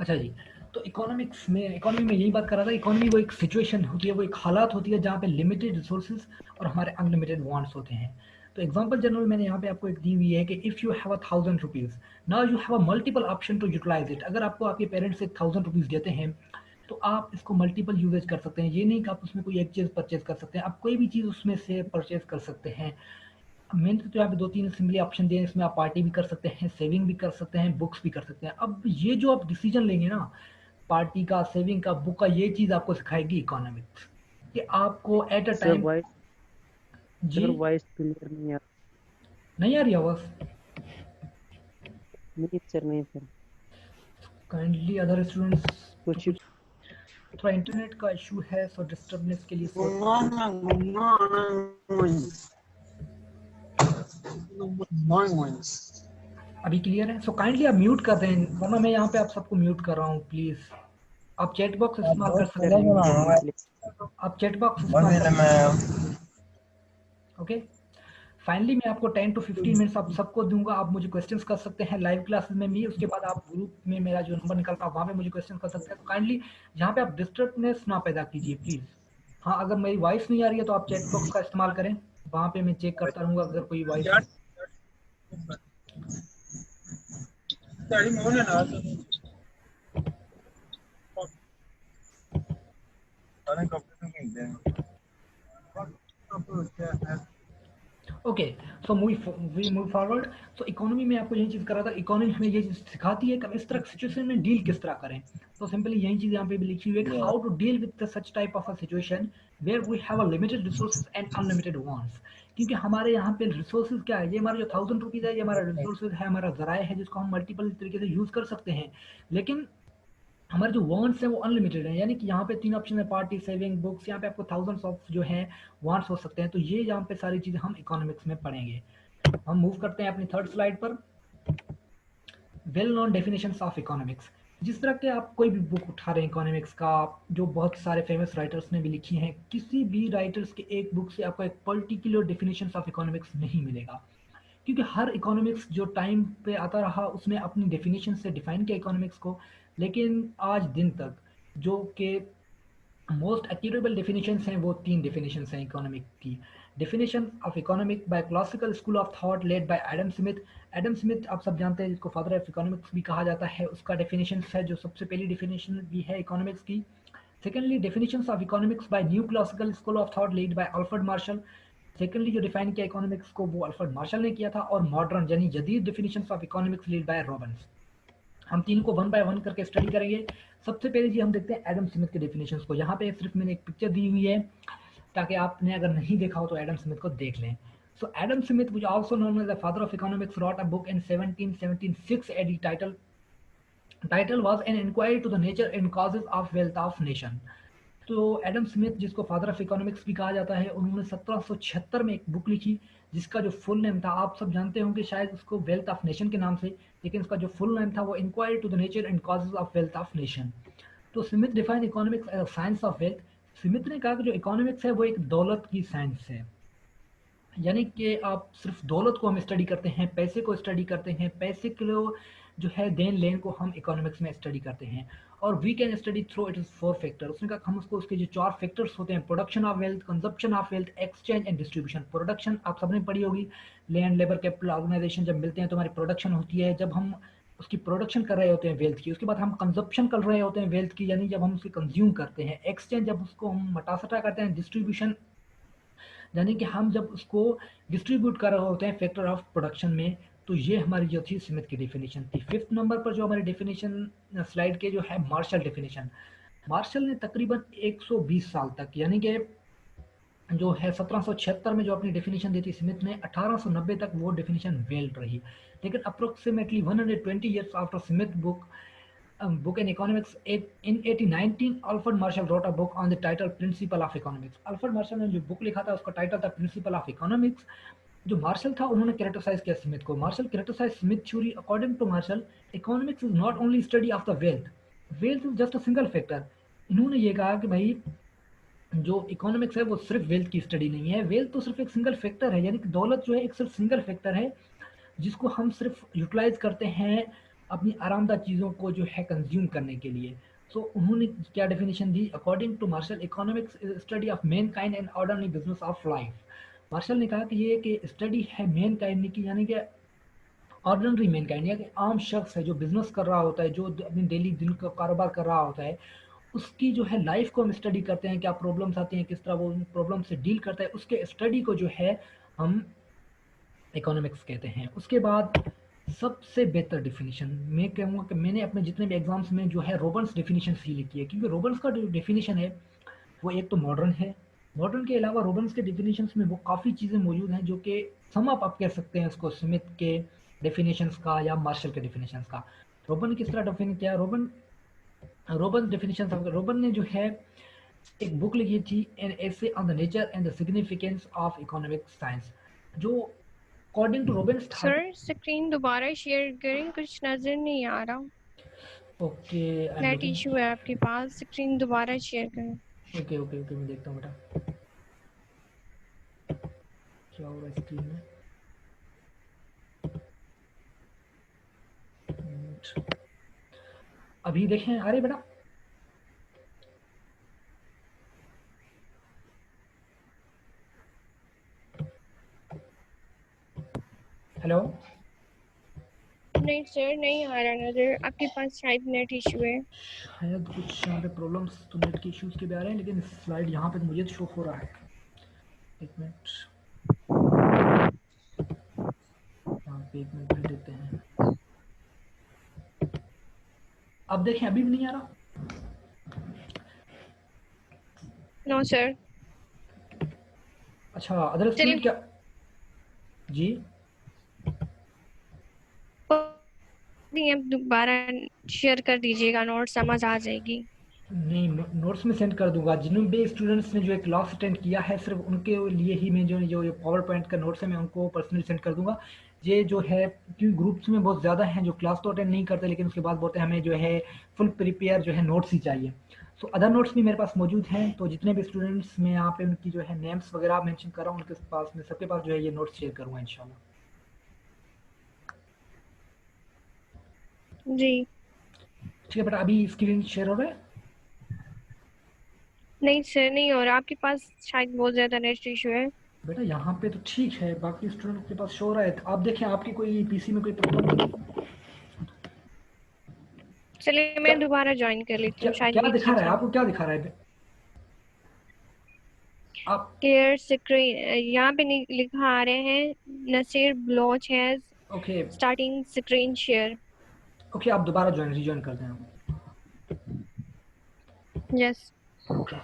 अच्छा जी, तो इकोनॉमी में यही बात कर रहा था। इकोनॉमी वो एक सिचुएशन होती है, वो एक हालात होती है जहाँ पे लिमिटेड रिसोर्सेज और हमारे अनलिमिटेड वांट्स होते हैं। तो एग्जांपल जनरल मैंने यहाँ पे आपको एक दी हुई है कि if you have a 1000 rupees, now you have a multiple option to utilise it. अगर आपको आपके पेरेंट्स एक 1000 रुपीज़ देते हैं, तो आप इसको मल्टीपल यूजेज कर सकते हैं। ये नहीं कि आप उसमें कोई एक चीज़ परचेज कर सकते हैं, आप कोई भी चीज़ उसमें से परचेज कर सकते हैं। मैंने तो यहाँ पे 2-3 सिंपली ऑप्शन दिए हैं, इसमें आप पार्टी भी कर सकते हैं, सेविंग भी कर सकते हैं, बुक्स भी कर सकते हैं। अब ये जो आप डिसीजन लेंगे ना, पार्टी का, सेविंग का, बुक का, ये चीज़ आपको सिखाएगी इकोनॉमिक्स, कि आपको एट अ सर टाइम। वॉइस जी, सर वॉइस क्लियर नहीं आ नहीं आ रही आवाज़? नहीं सर, नहीं सर। काइंडली अदर स्टूडेंट्स, तो कुछ कुछ थोड़ा इंटरनेट का इशू है, सो डिस्टर्बेंस के लिए सॉरी। अभी क्लियर है? सो काइंडली आप म्यूट कर दें, वरना मैं यहाँ पे आप सबको म्यूट कर रहा हूँ प्लीज़। आप चैट बॉक्स इस्तेमाल कर सर सकते हैं। इमीडिएटली। आप चैट बॉक्स इस्तेमाल कर सकते हैं। ओके, फाइनली मैं आपको 10 टू 15 मिनट्स आप सबको दूंगा। आप मुझे क्वेश्चंस कर सकते हैं लाइव क्लासेस में भी, उसके बाद आप ग्रुप में मेरा जो नंबर निकलता है वहाँ पे मुझे क्वेश्चन कर सकते हैं। तो काइंडली यहाँ पे आप डिस्टर्बनेस ना पैदा कीजिए प्लीज़। हाँ, अगर मेरी वॉइस नहीं आ रही है तो आप चैट बॉक्स का इस्तेमाल करें, वहाँ पे मैं चेक करता रहूँगा अगर कोई voice. Okay, so we move forward. So economy में आपको यही चीज़ कर रहा था, इकोनॉमी हमें ये चीज़ सिखाती है कि हम इस तरह सिचुएशन में डील किस तरह करें। तो सिंपली यही चीज़ यहाँ पे भी लिखी हुई है कि how to deal with such type of a situation where we have a limited resources and unlimited wants. क्योंकि हमारे यहाँ पे रिसोर्सेज क्या है, ये हमारा जो 1000 रुपीज़ है, ये हमारा रिसोर्सेज है, हमारा जराए है जिसको हम मल्टीपल तरीके से यूज़ कर सकते हैं। लेकिन हमारे जो वांट्स हैं वो अनलिमिटेड हैं, यानी कि यहाँ पे 3 ऑप्शन है, पार्टी, सेविंग, बुक्स। यहाँ पे आपको थाउजेंड्स ऑफ जो हैं वांट्स हो सकते हैं। तो ये यहाँ पे सारी चीज़ें हम इकोनॉमिक्स में पढ़ेंगे। हम मूव करते हैं अपनी थर्ड स्लाइड पर। Well known definitions of economics. जिस तरह के आप कोई भी बुक उठा रहे हैं इकोनॉमिक्स का, जो बहुत सारे फेमस राइटर्स ने भी लिखी हैं, किसी भी राइटर्स के एक बुक से आपको एक पर्टिकुलर डेफिनेशन ऑफ इकोनॉमिक्स नहीं मिलेगा। क्योंकि हर इकोनॉमिक्स जो टाइम पे आता रहा उसने अपनी डेफिनेशन से डिफाइन किया इकोनॉमिक्स को। लेकिन आज दिन तक जो कि मोस्ट एक्यूरेबल डेफिनेशंस हैं वो 3 डेफिनेशंस हैं इकोनॉमिक की। Definition of economic by classical school of thought led by Adam Smith. Adam Smith आप सब जानते हैं, जिसको फादर ऑफ इकोनॉमिक्स भी कहा जाता है, उसका डेफिनेशन है जो सबसे पहली डेफिनेशन भी है इकोनॉमिक्स की। Secondly definitions of economics by new classical school of thought lead by Alfred Marshall. Secondly जो डिफाइन किया इकोनॉमिक्स को वो अल्फ्रेड मार्शल ने किया था। और मॉडर्न यानी जदीद definitions of economics lead by Robins. हम तीन को वन बाय वन करके स्टडी करेंगे। सबसे पहले जी हम देखते हैं एडम स्मिथ के डेफिनेशंस को। यहाँ पे सिर्फ मैंने एक पिक्चर दी हुई है ताकि आपने अगर नहीं देखा हो तो एडम स्मिथ को देख लें। So Adam Smith, which also known as the father of economics, wrote a book in 1776 AD title was an inquiry to the nature and causes of wealth of nation। तो Adam Smith, जिसको father of economics भी कहा जाता है, उन्होंने 1776 में एक book लिखी जिसका जो फुल नेम था, आप सब जानते होंगे शायद उसको, वेल्थ ऑफ नेशन के नाम से। लेकिन उसका जो फुल नेम था वो inquiry to the nature and causes of wealth of nation. तो Smith define economics as a science of wealth. Smith ने कहा कि जो इकोनॉमिक्स है वो एक दौलत की साइंस है। यानी कि आप सिर्फ दौलत को हम स्टडी करते हैं, पैसे को स्टडी करते हैं, पैसे के जो है देन लेन को हम इकोनॉमिक्स में स्टडी करते हैं। और we can study through it is 4 factor. उसने कहा हम उसको, उसके जो 4 फैक्टर्स होते हैं, production of wealth, consumption of wealth, exchange and distribution. Production आप सबने पढ़ी होगी, लैंड लेबर कैपिटल ऑर्गेनाइजेशन जब मिलते हैं तो हमारी प्रोडक्शन होती है। जब हम उसकी प्रोडक्शन कर रहे होते हैं वेल्थ की, उसके बाद हम कंजप्शन कर रहे होते हैं वेल्थ की, यानी जब हम उसे कंज्यूम करते हैं। एक्सचेंज जब उसको हम मटासटा करते हैं। डिस्ट्रीब्यूशन यानी कि हम जब उसको डिस्ट्रीब्यूट कर रहे होते हैं फैक्टर ऑफ प्रोडक्शन में। तो ये हमारी जो थी स्मिथ की डेफिनेशन थी। फिफ्थ नंबर पर जो हमारी डेफिनेशन स्लाइड के जो है मार्शल डेफिनेशन। मार्शल ने तकरीबन 120 साल तक, यानी कि जो है 1776 में जो अपनी डेफिनेशन दी थी स्मिथ ने, 1890 तक वो डेफिनेशन वेल्ड रही। लेकिन approximately 120 years after Smith book in economics in 1819 Alfred Marshall wrote a book on the title principle of economics। Alfred Marshall ने जो बुक लिखा था उसका टाइटल था प्रिंसिपल ऑफ इकोनॉमिक्स। जो मार्शल था उन्होंने क्रिटिसाइज किया स्मिथ को। Marshall criticise Smith theory. According to Marshall, economics is not only study of the wealth, wealth is just a single factor. इन्होंने ये कहा कि भाई जो इकोनॉमिक्स है वो सिर्फ वेल्थ की स्टडी नहीं है, वेल्थ तो सिर्फ एक सिंगल फैक्टर है, यानी कि दौलत जो है एक सिर्फ सिंगल फैक्टर है जिसको हम सिर्फ यूटिलाइज करते हैं अपनी आरामदायक चीज़ों को जो है कंज्यूम करने के लिए। सो उन्होंने क्या डेफिनेशन दी, according to Marshall economics study of mankind and orderly business of life. Marshall ने कहा कि ये कि स्टडी है मैन काइंड की, यानी कि ऑर्डिनरी मैन काइंड, या कि आम शख्स है जो बिजनेस कर रहा होता है, जो अपनी डेली दिन का कारोबार कर रहा होता है, उसकी जो है लाइफ को हम स्टडी करते हैं, क्या प्रॉब्लम्स आती हैं, किस तरह वो उन प्रॉब्लम से डील करता है, उसके स्टडी को जो है हम इकोनॉमिक्स कहते हैं। उसके बाद सबसे बेहतर डेफिनेशन मैं कहूँगा कि मैंने अपने जितने भी एग्जाम्स में जो है रोबन्स डेफिनेशन सी लिखी है, क्योंकि रोबन्स का जो डेफिनेशन है वो एक तो मॉडर्न है, मॉडर्न के अलावा रोबन्स के डेफिनेशंस में वो काफ़ी चीज़ें मौजूद हैं जो कि सम अप आप कह सकते हैं उसको स्मिथ के डेफिनेशंस का या मार्शल के डेफिनेशंस का। रोबन किस तरह डेफिनेट किया, रोबन रोबन डेफिनेशन, रोबन ने जो है एक बुक लिखी थी, an essay on the nature and the significance of economic science, जो अकॉर्डिंग टू रोबन्स था। सर स्क्रीन दोबारा शेयर करें, कुछ नजर नहीं आ रहा। Okay, I am net looking. Issue है आपके पास, स्क्रीन दोबारा शेयर करें। ओके ओके ओके, मैं देखता हूँ बेटा क्या हो रहा है स्क्रीन में। अभी देखें, अरे बेटा हेलो। नहीं सर, नहीं आ रहा नजर, आपके पास शायद नेट इशू है। शायद कुछ यहाँ पे प्रॉब्लम्स तो नेट के इश्यूज के भी आ रहे हैं, लेकिन स्लाइड यहाँ पे तो मुझे तो शो हो रहा है। एक मिनट, यहाँ पे एक मिनट भी देते हैं। अब देखें, अभी भी नहीं आ रहा। No sir. अच्छा, अदर स्टूडेंट क्या जी? नहीं, अब दोबारा शेयर कर दीजिएगा, नोट समझ आ जाएगी। नहीं, नोट्स में सेंड कर दूंगा। जिन भी स्टूडेंट्स ने जो एक क्लास अटेंड किया है सिर्फ उनके लिए ही मैं जो पावर पॉइंट का नोट्स है मैं उनको पर्सनली सेंड कर दूंगा। ये जो है क्योंकि ग्रुप्स में बहुत ज़्यादा हैं जो क्लास तो अटेंड नहीं करते, लेकिन उसके बाद बोलते हैं हमें जो है फुल प्रिपेयर जो है नोट्स ही चाहिए। सो अदर नोट्स भी मेरे पास मौजूद हैं, तो जितने भी स्टूडेंट्स मैं यहाँ पे उनकी जो है नेम्स वगैरह मेंशन कर रहा हूँ उनके पास मैं सबके पास जो है ये नोट्स शेयर करूँगा इंशाल्लाह। जी ठीक है बेटा, अभी स्क्रीन शेयर हो रहा है? नहीं सर, नहीं हो रहा, आपके पास शायद बहुत ज्यादा नेट इशू है। बेटा यहाँ पे तो ठीक है, बाकी स्टूडेंट के पास शो हो रहा है। आप देखें आपकी कोई पीसी में कोई प्रॉब्लम? चलिए मैं दोबारा ज्वाइन कर लेती क्या हूँ, शायद क्या ये दिखा ठीक रहा है है। आपको, क्या दिखा रहा है आप? क्लियर स्क्रीन यहाँ पे लिखा आ रहे हैं, Naseer Baloch has okay starting screen share. Okay, आप दोबारा रिज्वाइन कर दें आप। यस। Okay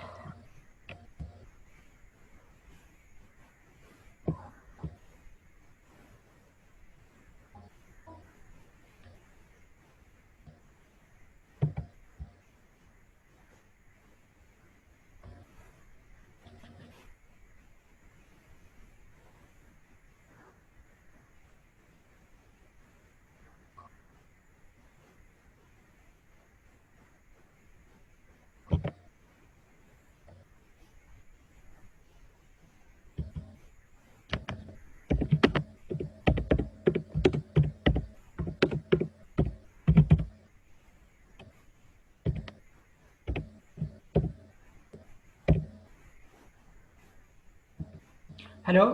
hello.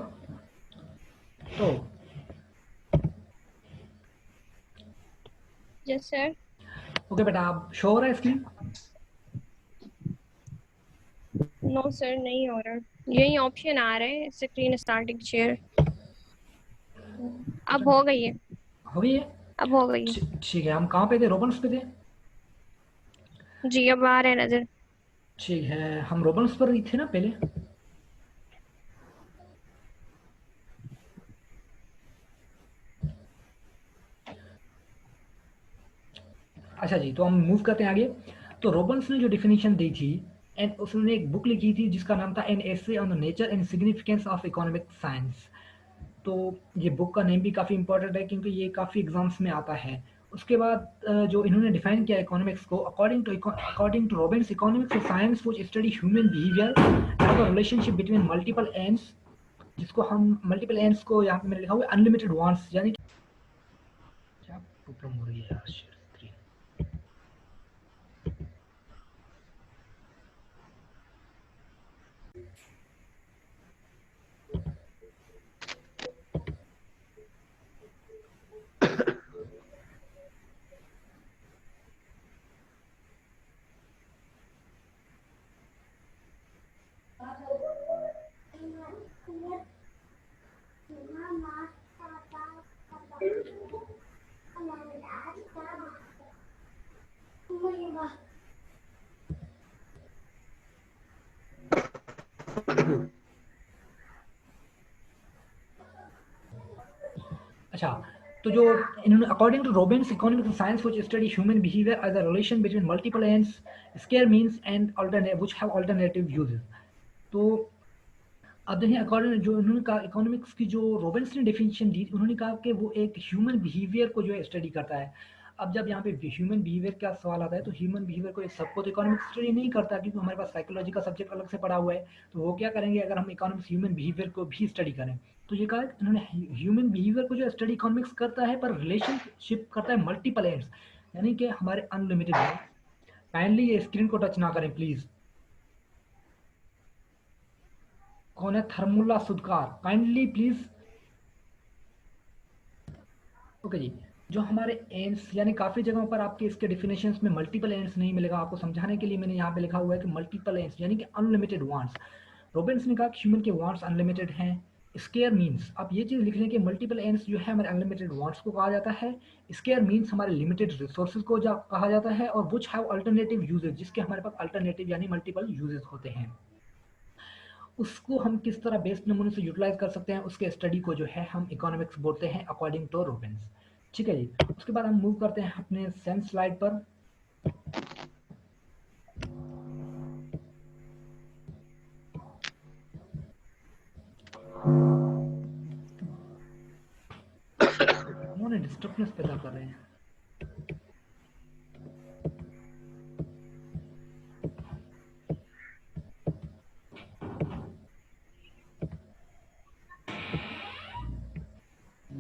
तो यस सर। ओके बेटा, आप शो हो रहा है स्क्रीन? नो सर, नहीं हो रहा, यही ऑप्शन आ रहे हैं स्क्रीन स्टार्टिंग शेयर। अब हो गई है, हो गई है? अब हो गई है। ठीक है, हम कहाँ पे थे, रोबन्स पे थे? जी अब आ रहे हैं नजर। ठीक है, हम रोबन्स पर ही थे ना पहले। अच्छा जी, तो हम मूव करते हैं आगे। तो रॉबन्स ने जो डेफिनेशन दी थी, एंड उसने एक बुक लिखी थी जिसका नाम था an essay on the nature and significance of economic science. तो ये बुक का नेम भी काफ़ी इंपॉर्टेंट है क्योंकि ये काफ़ी एग्जाम्स में आता है। उसके बाद जो इन्होंने डिफाइन किया इकोनॉमिक्स को, according to Robbins, economics is science which study human behaviour and the relationship between multiple ends, जिसको हम मल्टीपल एंड्स को यहाँ पे मैंने लिखा हुआ है अनलिमिटेड वांट्स, यानी प्रॉब्लम हो रही है यार शेयर स्क्रीन। अच्छा, तो जो इन्होंने according to Robbins economics science which study human behaviour as a relation between multiple ends scarce means and alternative which have alternative uses. तो अब देखिए अकॉर्डिंग जो उन्होंने कहा इकोनॉमिक्स की जो रॉबिन्स ने डेफिनेशन दी, उन्होंने कहा कि वो एक ह्यूमन बिहेवियर को जो है स्टडी करता है। अब जब यहाँ पे ह्यूमन बिहेवियर का सवाल आता है तो ह्यूमन बिहेवियर को एक सबको तो इकोनॉमिक्स स्टडी नहीं करता, क्योंकि हमारे पास साइकोलॉजी का सब्जेक्ट अलग से पढ़ा हुआ है। तो वो क्या करेंगे अगर हम इकोनॉमिक्स ह्यूमन बिहेवियर को भी स्टडी करें। तो ये कहा इन्होंने ह्यूमन बिहेवियर को जो स्टडी इकोनॉमिक्स करता है, पर रिलेशनशिप करता है मल्टीपल एंड्स, यानी कि हमारे अनलिमिटेड है। काइंडली ये स्क्रीन को टच ना करें प्लीज। कौन है थर्मुला सुदकार, काइंडली प्लीज। ओके जी, जो हमारे एंड्स यानी काफ़ी जगहों पर आपके इसके डिफिनेशंस में मल्टीपल एंड्स नहीं मिलेगा। आपको समझाने के लिए मैंने यहाँ पे लिखा हुआ है कि मल्टीपल एंड्स यानी कि अनलिमिटेड वांट्स। रॉबिन्स ने कहा कि ह्यूमन के वांट्स अनलिमिटेड हैं। स्केयर मीन्स आप ये चीज़ लिख लें कि मल्टीपल एंड्स जो है हमारे अनलिमिटेड वांट्स को कहा जाता है। स्केयर मीन्स हमारे लिमिटेड रिसोर्सेज को कहा जाता है। और विच हैव अल्टरनेटिव यूजेज, जिसके हमारे पास अल्टरनेटिव यानी मल्टीपल यूजेज होते हैं, उसको हम किस तरह बेस्ट नमूने से यूटिलाइज कर सकते हैं, उसके स्टडी को जो है हम इकोनॉमिक्स बोलते हैं अकॉर्डिंग टू रॉबिन्स। ठीक है जी, उसके बाद हम मूव करते हैं अपने सेंस स्लाइड पर। उन्होंने डिस्टर्बनेस पैदा कर रहे हैं।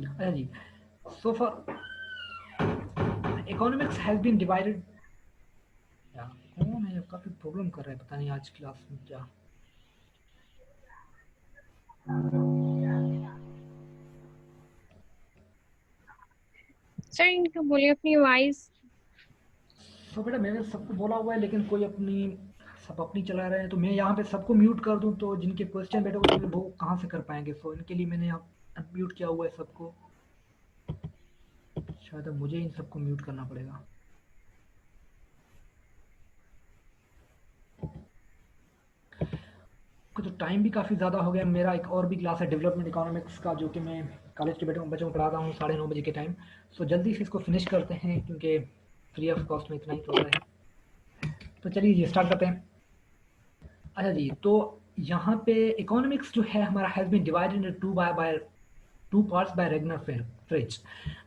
अच्छा जी, so far economics has been divided। कौन है, काफी प्रॉब्लम कर रहा है, पता नहीं आज क्लास में क्या। सर इनको बोलिए अपनी वॉइस। तो बेटा मैंने सबको बोला हुआ है, लेकिन कोई सब अपनी चला रहे हैं। तो मैं यहाँ पे सबको म्यूट कर दूँ तो जिनके क्वेश्चन बेटे होंगे वो कहाँ से कर पाएंगे। सो इनके लिए मैंने यहाँ अनम्यूट किया हुआ है सबको। शायद अब मुझे इन सबको म्यूट करना पड़ेगा। तो टाइम भी काफ़ी ज़्यादा हो गया। मेरा एक और भी क्लास है डेवलपमेंट इकोनॉमिक्स का, जो कि मैं कॉलेज के बच्चों को पढ़ाता हूँ 9:30 बजे के टाइम। सो जल्दी से इसको फिनिश करते हैं क्योंकि फ्री ऑफ कॉस्ट में इतना ही चल रहा है। तो चलिए ये स्टार्ट करते हैं। अच्छा जी, तो यहाँ पे इकोनॉमिक्स जो है हमारा has been divided into two parts by Ragnar Frisch.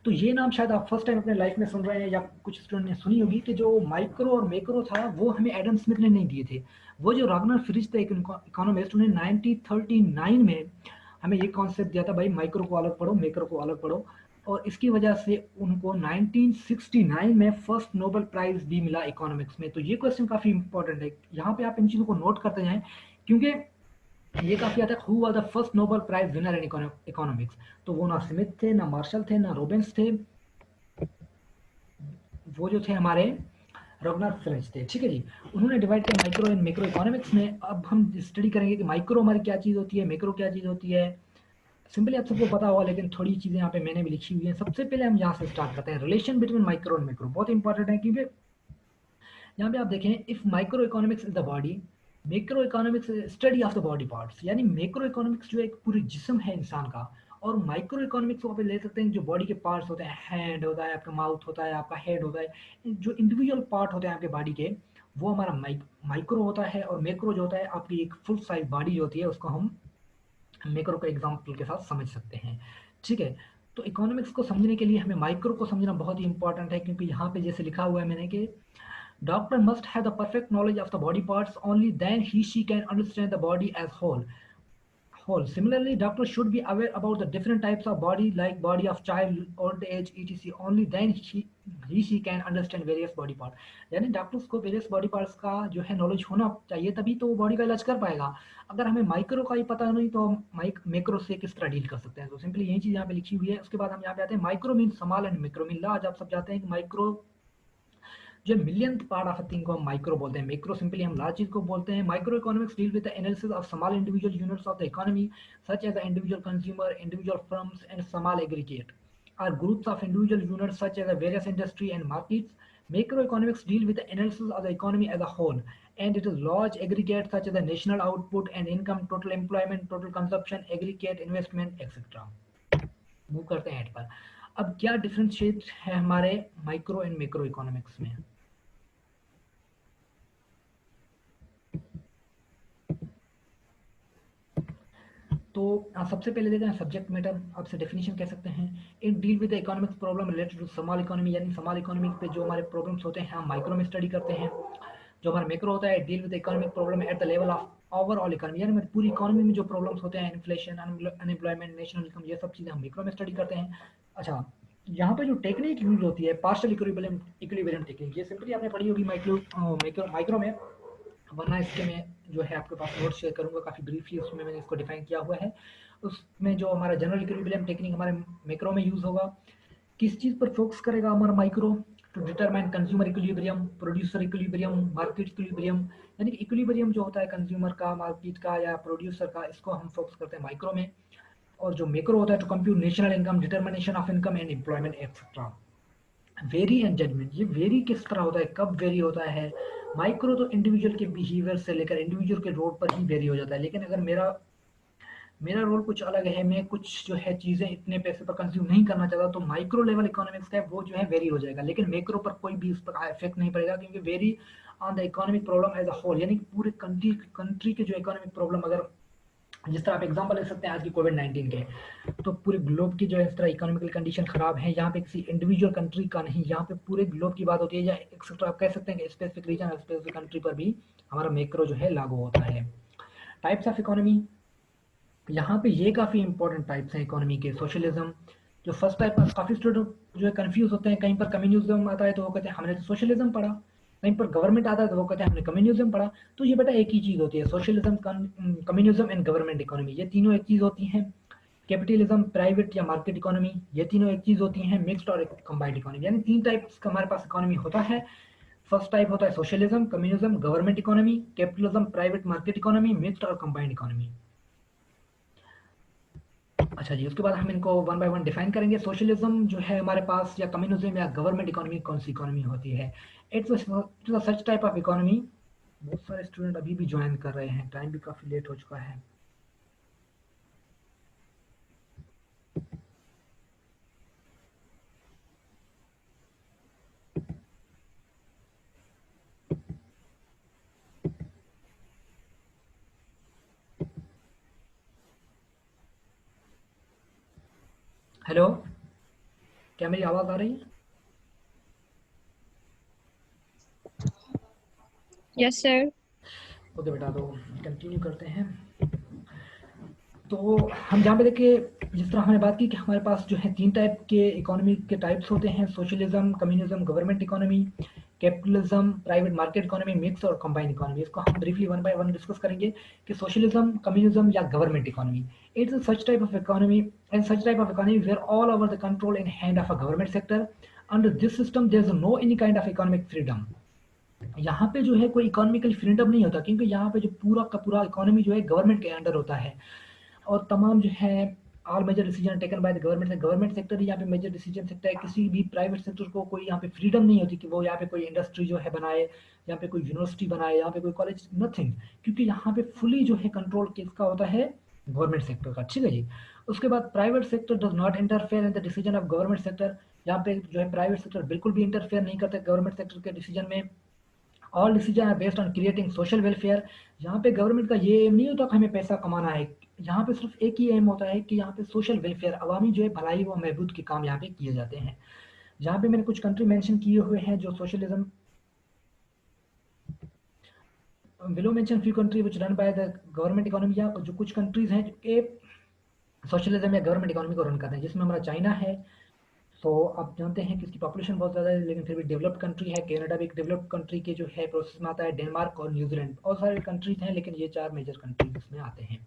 तो ये नाम शायद आप फर्स्ट टाइम अपने लाइफ में सुन रहे हैं या कुछ स्टूडेंट ने सुनी होगी कि जो माइक्रो और मैक्रो था वो हमें एडम स्मिथ ने नहीं दिए थे। वो जो रेगनर फ्रिज थे एक इकोनॉमिस्ट, उन्हें 1939 में हमें ये कॉन्सेप्ट दिया था, भाई माइक्रो को अलग पढ़ो मैक्रो को अलग पढ़ो। और इसकी वजह से उनको 1969 में फर्स्ट नोबेल प्राइज भी मिला इकोनॉमिक्स में। तो ये क्वेश्चन काफ़ी इंपॉर्टेंट है, यहाँ पे आप इन चीज़ों को नोट करते जाएं क्योंकि ये काफी हद तक who was the first Nobel prize winner in economics. तो वो ना स्मिथ थे, ना मार्शल थे, ना रॉबिन्स थे, वो जो थे हमारे रेगनर फ्रिज थे। ठीक है जी, उन्होंने डिवाइड किया माइक्रो एंड मैक्रो इकोनॉमिक्स में। अब हम स्टडी करेंगे कि माइक्रो हमारी क्या चीज़ होती है, मैक्रो क्या चीज़ होती है। सिंपली आप सबको पता होगा, लेकिन थोड़ी चीज़ें यहाँ पे मैंने भी लिखी हुई हैं। सबसे पहले हम यहाँ से स्टार्ट करते हैं, relation between micro and macro बहुत इंपॉर्टेंट है क्योंकि यहाँ पे आप देखें, if micro economics is the body, macro economics study of the body parts. यानी मैक्रो इकोनॉमिक्स जो एक पूरी जिस्म है इंसान का, और माइक्रो इकोनॉमिक्स को आप ले सकते हैं जो बॉडी के पार्ट्स होते हैं, हैंड होता है, आपका माउथ होता है, आपका हेड होता है, जो इंडिविजुअल पार्ट होते हैं आपके बॉडी के, वो हमारा माइक्रो होता है। और मैक्रो जो होता है आपकी एक फुल साइज बॉडी जो होती है, उसको हम मैक्रो का एग्जाम्पल के साथ समझ सकते हैं। ठीक है, तो इकोनॉमिक्स को समझने के लिए हमें माइक्रो को समझना बहुत ही इंपॉर्टेंट है, क्योंकि यहाँ पे जैसे लिखा हुआ है मैंने कि Doctor must have the perfect knowledge of the body parts, only then he she can understand the body as whole। whole. Similarly, doctors should be aware about the different types of body, like body of child, old age, etc. Only then she can understand various body parts. यानी doctors को various body parts का जो है knowledge होना चाहिए, तभी तो वो बॉडी का इलाज कर पाएगा। अगर हमें माइक्रो का ही पता नहीं तो हम मैक्रो से किस तरह डील कर सकते हैं। तो सिंपली यही चीज़ यहाँ पे लिखी हुई है। उसके बाद हम यहाँ पे आते हैं micro mean small and macro mean large. आप सब जानते हैं कि माइक्रो जो millionth part of a thing को हम माइक्रो बोलते हैं, मैक्रो सिंपली हम लार्ज चीज को बोलते हैं। Micro economics deal with the analysis of small individual units of the economy such as the individual consumer, individual firms and small aggregate are groups of individual units such as the various industry and markets. Macroeconomics deal with the analysis of the economy as a whole, and it is large aggregates such as the national output and income, total employment, total consumption, aggregate investment, etc. Move करते हैं head पर। अब क्या differentiate है हमारे micro and macro economics में? तो सबसे पहले देखते हैं सब्जेक्ट मैटर, आपसे डेफिनेशन कह सकते हैं। In deal with the economics problem related to small economy, यानी स्मॉल इकोनॉमी पे जो हमारे प्रॉब्लम्स होते हैं हम माइक्रो में स्टडी करते हैं। जो हमारा मैक्रो होता है deal with economic problem at the level of overall economy, यानी पूरी इकोनॉमी में जो प्रॉब्लम्स होते हैं, इन्फ्लेशन, अनएम्प्लॉयमेंट, नेशनल इनकम, ये सब चीज़ें हम मैक्रो में स्टडी करते हैं। अच्छा, यहाँ पे जो टेक्निक यूज होती है पार्शियल इक्विलिब्रियम टेक्निक, ये सिंपली आपने पढ़ी होगी माइक्रो में, वरना इसके मैं जो है आपके पास नोट शेयर करूंगा काफ़ी ब्रीफली, उसमें मैंने इसको डिफाइन किया हुआ है। उसमें जो हमारा जनरल इक्विलिब्रियम टेक्निक हमारे मैक्रो में यूज होगा, किस चीज़ पर फोकस करेगा हमारा micro? To determine consumer equilibrium, producer equilibrium, market equilibrium, यानी कि इक्विलिब्रियम जो होता है कंज्यूमर का, मार्केट का या प्रोड्यूसर का, इसको हम फोकस करते हैं माइक्रो में। और जो मैक्रो होता है to compute national income, determination of income and employment etcetera. Very and judgement, ये वेरी किस तरह होता है, कब वेरी होता है? माइक्रो तो इंडिविजुअल के बिहेवियर से लेकर इंडिविजुअल के रोड पर ही वेरी हो जाता है, लेकिन अगर मेरा रोल कुछ अलग है, मैं कुछ जो है चीज़ें इतने पैसे पर कंज्यूम नहीं करना चाहता, तो माइक्रो लेवल इकोनॉमिक्स का वो जो है वेरी हो जाएगा, लेकिन मैक्रो पर कोई भी इस पर इफेक्ट नहीं पड़ेगा, क्योंकि very on the economic problem as a whole, यानी पूरे कंट्री के जो इकोनॉमिक प्रॉब्लम, अगर जिस तरह आप एग्जांपल ले सकते हैं आज की कोविड-19 के, तो पूरे ग्लोब की जो है इस तरह इकोनॉमिकल कंडीशन खराब है, यहाँ पे किसी इंडिविजुअल कंट्री का नहीं, यहाँ पे पूरे ग्लोब की बात होती है, या एक्सेट्रा आप कह सकते हैं कि स्पेसिफिक रीजन और स्पेसिफिक कंट्री पर भी हमारा मैक्रो जो है लागू होता है। टाइप्स ऑफ इकोनॉमी, यहाँ पे ये काफ़ी इंपॉर्टेंट टाइप्स हैं इकोनॉमी के। सोशलिज्म, जो फर्स्ट टाइप, काफ़ी स्टूडेंट जो है कंफ्यूज होते हैं, कहीं पर कम्युनिज्म आता है तो वो कहते हैं हमने तो सोशलिज्म पढ़ा, कहीं पर गवर्नमेंट आता है तो वो कहते हैं हमने कम्युनिज्म पढ़ा। तो ये बेटा एक ही चीज़ होती है, socialism, communism and government economy, ये तीनों एक चीज़ होती हैं। कैपिटलिज्म, प्राइवेट या मार्केट इकोनॉमी, ये तीनों एक चीज़ होती हैं। मिक्स्ड और कंबाइंड इकोनॉमी, यानी तीन टाइप्स का हमारे पास इकोनॉमी होता है। फर्स्ट टाइप होता है socialism, communism, government economy, capitalism, private market economy, mixed और कंबाइंड इकोनॉमी। अच्छा जी, उसके बाद हम इनको वन बाय वन डिफाइन करेंगे। सोशलिज्म जो है हमारे पास, या कम्युनिज्म या गवर्नमेंट इकोनॉमी, कौन सी इकोनॉमी होती है? It's such type of economy. बहुत सारे स्टूडेंट अभी भी ज्वाइन कर रहे हैं, टाइम भी काफ़ी लेट हो चुका है। हेलो, क्या मेरी आवाज़ आ रही है? Yes sir. ओके बेटा, तो कंटिन्यू करते हैं। तो हम जहाँ पे देखिए, जिस तरह हमने बात की कि हमारे पास जो है तीन टाइप के इकोनॉमी के टाइप्स होते हैं, socialism, communism, government economy, capitalism, private market economy, mix और कंबाइंड इकोनॉमी। इसको हम briefly one by one discuss करेंगे कि सोशलिज्म, कम्युनिज्म या government economy, it's such type of economy and such type of economy where all over the control in hand of a government sector. Under this system there is no any kind of economic freedom. यहाँ पे जो है कोई economical freedom नहीं होता, क्योंकि यहाँ पे जो पूरा का पूरा इकोनॉमी जो है गवर्नमेंट के अंडर होता है, और तमाम जो है all major decision taken by the government. Government sector ही यहाँ पे मेजर डिसीजन सकता है, किसी भी प्राइवेट सेक्टर को कोई यहाँ पे फ्रीडम नहीं होती कि वो यहाँ पे कोई इंडस्ट्री जो है बनाए, यहाँ पे कोई यूनिवर्सिटी बनाए, यहाँ पे कोई कॉलेज, नथिंग, क्योंकि यहाँ पे फुली जो है कंट्रोल किसका होता है? गवर्नमेंट सेक्टर का। ठीक है जी। उसके बाद private sector does not interfere in the decision of government sector. यहाँ पे जो है प्राइवेट सेक्टर बिल्कुल भी इंटरफेयर नहीं करते गवर्नमेंट सेक्टर के डिसीजन में। All decision are based on creating social welfare. यहाँ पे गवर्नमेंट का ये एम नहीं होता कि हमें पैसा कमाना है, यहाँ पे सिर्फ एक ही एम होता है कि यहाँ पे सोशल वेलफेयर, अवामी जो है भलाई व महबूद के काम यहाँ पे किए जाते हैं। जहाँ पे मैंने कुछ कंट्री मेंशन किए हुए हैं जो socialism below mention few country which run by the government economy, या जो कुछ कंट्रीज हैं जो सोशलिज्म या गवर्नमेंट इकोनॉमी को रन करते हैं, जिसमें हमारा चाइना है। तो आप जानते हैं कि इसकी पॉपुलेशन बहुत ज़्यादा है, लेकिन फिर भी डेवलप्ड कंट्री है। कनाडा भी एक डेवलप्ड कंट्री के जो है प्रोसेस में आता है। डेनमार्क और न्यूजीलैंड, बहुत सारे कंट्रीज हैं, लेकिन ये 4 मेजर कंट्रीज इसमें आते हैं।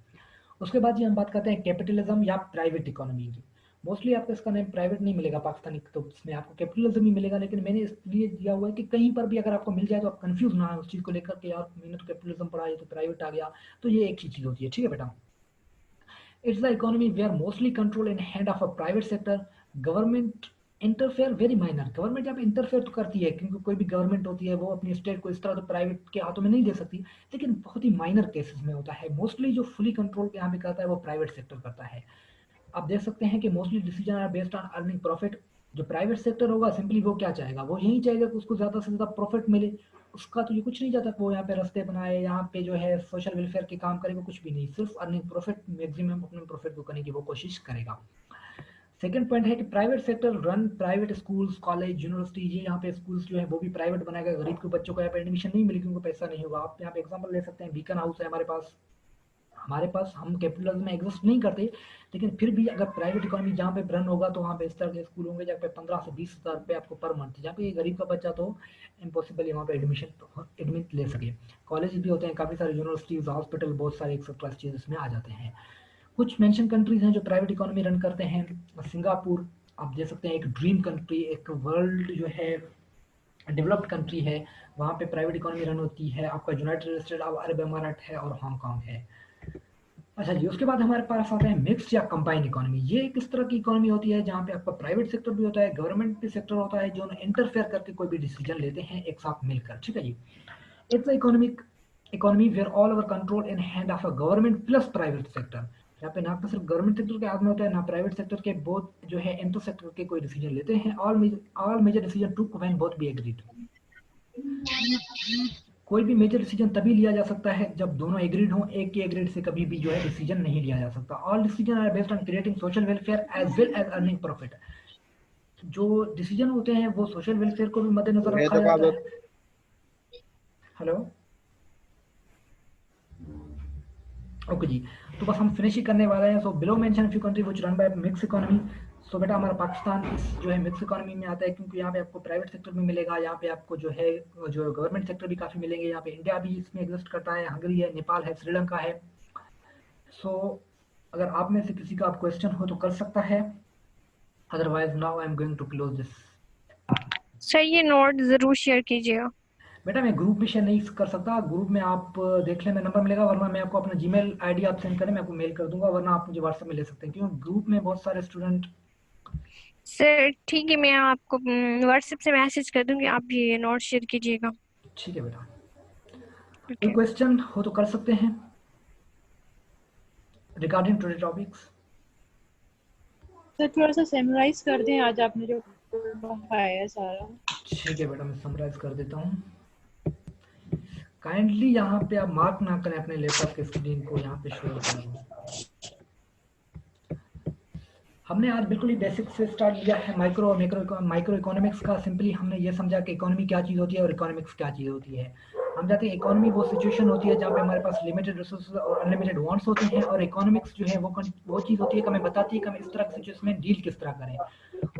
उसके बाद जी हम बात करते हैं कैपिटलिज्म या प्राइवेट इकोनॉमी की। मोस्टली आपको इसका नेम प्राइवेट नहीं मिलेगा पाकिस्तानी, तो इसमें आपको कैपिटलिज्म ही मिलेगा, लेकिन मैंने इसलिए दिया हुआ है कि कहीं पर भी अगर आपको मिल जाए तो आप कंफ्यूज ना हो उस चीज़ को लेकर के, यार मैंने तो कैपिटलिज्म पढ़ा, ये तो प्राइवेट आ गया। तो ये एक ही चीज़ होती है, ठीक है बेटा। It's the economy where mostly control in hand of a private sector. Government interfere very minor. Government यहाँ पे इंटरफेयर तो करती है, क्योंकि कोई भी गवर्नमेंट होती है वो अपनी स्टेट को इस तरह तो प्राइवेट के हाथों में नहीं दे सकती, लेकिन बहुत ही माइनर केसेस में होता है। मोस्टली जो फुली कंट्रोल यहाँ पे करता है वो प्राइवेट सेक्टर करता है। आप देख सकते हैं कि mostly decision are based on earning profit. जो प्राइवेट सेक्टर होगा सिंपली वो क्या चाहेगा, वो यही चाहेगा कि उसको ज़्यादा से ज़्यादा प्रॉफिट मिले। उसका तो ये कुछ नहीं चाहता कि वो यहाँ पे रास्ते बनाए, यहाँ पे जो है सोशल वेलफेयर के काम करे, वो कुछ भी नहीं, सिर्फ अर्निंग प्रॉफिट, मैक्सिमम अपने प्रॉफिट को करने की वो कोशिश करेगा। सेकंड पॉइंट है कि private sector run private schools, college, university. ये यहाँ पे स्कूल्स जो है वो भी प्राइवेट बनाएगा। गरीब के बच्चों को यहाँ पे एडमिशन नहीं मिलेगी, उनको पैसा नहीं होगा। आप यहाँ पे एग्जांपल ले सकते हैं, बीकन हाउस है हमारे पास हम कैपिटलिज्म में एग्जिस्ट नहीं करते, लेकिन फिर भी अगर प्राइवेट इकोनॉमी जहाँ पे रन होगा तो वहाँ पे इस तरह के स्कूल होंगे जहाँ पे 15 से 20 हज़ार रुपये आपको पर मंथ, जहाँ पे गरीब का बच्चा तो इम्पॉसिबल है वहाँ पे एडमिशन ले सके। कॉलेज भी होते हैं काफ़ी सारे, यूनिवर्सिटीज, हॉस्पिटल, बहुत सारे एक्सेट्रा चीज़ इसमें आ जाते हैं। कुछ मेंशन कंट्रीज हैं जो प्राइवेट इकोनॉमी रन करते हैं। सिंगापुर आप देख सकते हैं, एक ड्रीम कंट्री, एक वर्ल्ड जो है डेवलप्ड कंट्री है, वहाँ पे प्राइवेट इकोनॉमी रन होती है। आपका यूनाइटेड स्टेट अरब अमारात है और हांगकांग है। अच्छा जी, उसके बाद हमारे पास आते हैं मिक्स या कंबाइंड इकोनॉमी। ये एक इस तरह की इकोनॉमी होती है जहाँ पे आपका प्राइवेट सेक्टर भी होता है, गवर्नमेंट भी सेक्टर होता है, जो इंटरफेयर करके कोई भी डिसीजन लेते हैं एक साथ मिलकर, ठीक है जी। It's economic economy where all over control in hand of a government plus private sector. यहाँ पे ना तो सिर्फ गवर्नमेंट सेक्टर के हाथ में होता है, ना प्राइवेट सेक्टर के, बोथ जो है इंटर सेक्टर के कोई डिसीजन लेते हैं। All major decision to when both be agreed. कोई भी मेजर डिसीजन तभी लिया जा सकता है जब दोनों एग्रीड हों, एक के एग्रीड से कभी भी जो है डिसीजन नहीं लिया जा सकता। All decision are based on creating social welfare as well as earning profit. जो डिसीजन होते हैं वो सोशल वेलफेयर को भी मद्देनजर रखा जाता है। हेलो, ओके जी, तो बस हम फिनिश ही करने वाले हैं। So below mention few country which run by mix economy. So बेटा हमारा पाकिस्तान इस जो है मिक्स इकोनॉमी में आता है, क्योंकि यहाँ पे आपको प्राइवेट सेक्टर भी मिलेगा, यहाँ पे आपको जो है जो गवर्नमेंट सेक्टर भी काफ़ी मिलेंगे। यहाँ पे इंडिया भी इसमें एग्जिस्ट करता है, हंगरी है, नेपाल है, श्रीलंका है। सो अगर आप में से किसी का आप क्वेश्चन हो तो कर सकता है, otherwise now I am going to close this. Sir ये नोट जरूर शेयर कीजिएगा। बेटा मैं ग्रुप में शेयर नहीं कर सकता, ग्रुप में आप देख लें, मैं नंबर मिलेगा, वरना मैं आपको अपना जीमेल आईडी आप सेंड करें, मैं आपको मेल कर दूंगा, वरना आप मुझे व्हाट्सएप में ले सकते हैं, क्योंकि ग्रुप में बहुत सारे स्टूडेंट। सर ठीक है, मैं आपको व्हाट्सएप से मैसेज कर दूंगी, आप ये नोट शेयर कीजिएगा। ठीक है बेटा, कोई क्वेश्चन हो तो कर सकते हैं रिगार्डिंग टुडे टॉपिक्स। सर थोड़ा सा समराइज कर दें आज आपने जो पढ़ाया है सारा। ठीक है बेटा, मैं समराइज कर देता हूँ। काइंडली यहाँ पे आप मार्क ना करें अपने लैपटॉप के स्क्रीन को, यहाँ पे शो कर रहा हूँ। हमने आज बिल्कुल ही बेसिक से स्टार्ट लिया है माइक्रो और माइक्रो इकोनॉमिक्स का। सिंपली हमने ये समझा कि इकोनॉमी क्या चीज़ होती है और इकोनॉमिक्स क्या चीज़ होती है। हम जानते हैं इकोनॉमी वो सिचुएशन होती है जहाँ पे हमारे पास लिमिटेड रिसोर्सेज और अनलिमिटेड वांट्स होते हैं, और इकोनॉमिक्स जो है वो चीज़ होती है कि हमें बताती है कि हम इस तरह की सिचुएशन में डील किस तरह करें।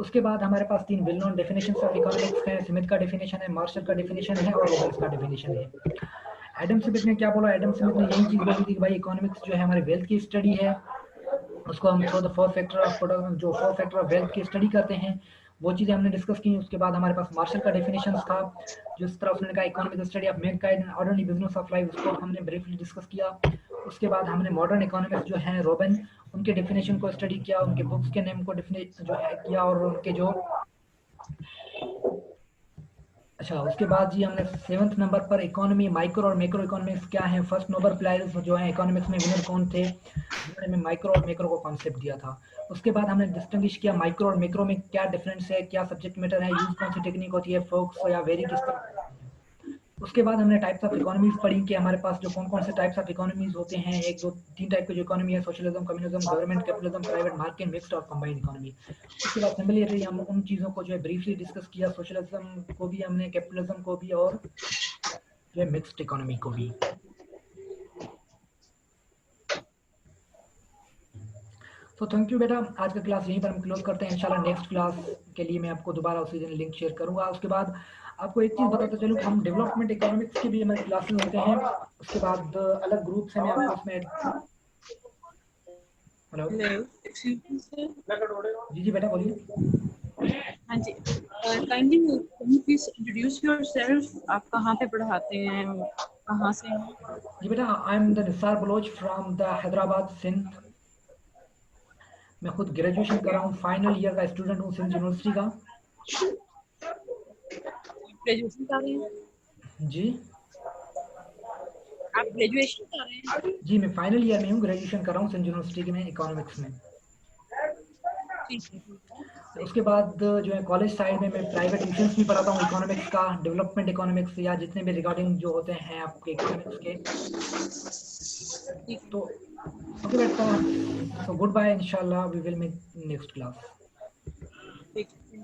उसके बाद हमारे पास 3 well known definition of economics हैं। स्मिथ का डेफिनेशन है, मार्शल का डेफिनेशन है और रोबल्स का डेफिनेशन है। एडम स्मिथ ने क्या बोला, एडम स्मिथ ने यही चीज़ बोली थी कि भाई इकोनॉमिक्स जो है हमारे वेल्थ की स्टडी है, उसको हम through the 4 factor of product, जो 4 फैक्टर ऑफ वेल्थ की स्टडी करते हैं, वो चीज़ें हमने डिस्कस की। उसके बाद हमारे पास मार्शल का डेफिनेशन था, जिस तरह उसने कहा economic study of Mankind and ordinary business of life, उसको हमने ब्रीफली डिस्कस किया। उसके बाद हमने मॉडर्न इकोनॉमिक्स जो हैं रोबिन, उनके डेफिनेशन को स्टडी किया, उनके बुक्स के नेम को डेफिनेट जो है किया, और उनके जो अच्छा उसके बाद जी हमने 7th नंबर पर इकोनॉमी, माइक्रो और मैक्रो इकोनॉमिक्स क्या है, फर्स्ट नोबेल प्राइज जो है इकोनॉमिक्स में विनर कौन थे, जिन्होंने माइक्रो और मैक्रो को कॉन्सेप्ट दिया था। उसके बाद हमने डिस्टिंग्विश किया माइक्रो और मैक्रो में क्या डिफरेंस है, क्या सब्जेक्ट मैटर है, यूज कौन सी टेक्निक होती है, फोकस या वेरी किस तरह। उसके बाद हमने टाइप्स ऑफ इकोनॉमीज पढ़ी कि हमारे पास जो कौन कौन से टाइप्स ऑफ इकोनॉमीज होते हैं, 1 2 3 टाइप की जो इकोनॉमी है, socialism, communism, government, capitalism, private market, mixed और कंबाइंड इकोनॉमी। उसके बाद सिमिलरली हम उन चीज़ों को जो है ब्रीफली डिस्कस किया, सोशलिज्म को भी हमने, कैपिटलिज्म को भी, और या मिक्स्ड इकोनॉमी को भी। तो थैंक यू बेटा, आज का क्लास यहीं पर हम क्लोज करते हैं। इंशाल्लाह नेक्स्ट क्लास के लिए मैं आपको दोबारा उसी दिन लिंक शेयर करूंगा। उसके बाद आपको एक चीज़ बताता चलूँ, हम डेवलपमेंट इकोनॉमिक्स की भी हमारे क्लासेस होते हैं। उसके बाद अलग ग्रुप से मैं आपको उसमें हेलो जी बेटा बोलिए। हाँ जी, काइंडली प्लीज इंट्रोड्यूस योरसेल्फ, आप कहाँ पे पढ़ाते हैं, कहाँ से हैं? जी बेटा, I am the Nisar Baloch from the Hyderabad Sindh. मैं खुद ग्रेजुएशन कर रहा हूँ, फाइनल ईयर का स्टूडेंट हूँ सिंध यूनिवर्सिटी का। ग्रेजुएशन कर रहे हैं? जी आप ग्रेजुएशन कर रहे हैं? जी, मैं फाइनल ईयर में हूँ, ग्रेजुएशन कर रहा हूँ सिंध यूनिवर्सिटी में इकोनॉमिक्स में। ठीक है। उसके बाद जो है कॉलेज साइड में मैं प्राइवेट ट्यूशंस भी पढ़ाता हूँ इकोनॉमिक्स का, डेवलपमेंट इकोनॉमिक्स या जितने भी रिगार्डिंग जो होते हैं आपके इकोनॉमिक्स के। तो ओके बेटा, सो गुड बाय, इंशाल्लाह we will meet next class. ठीक है।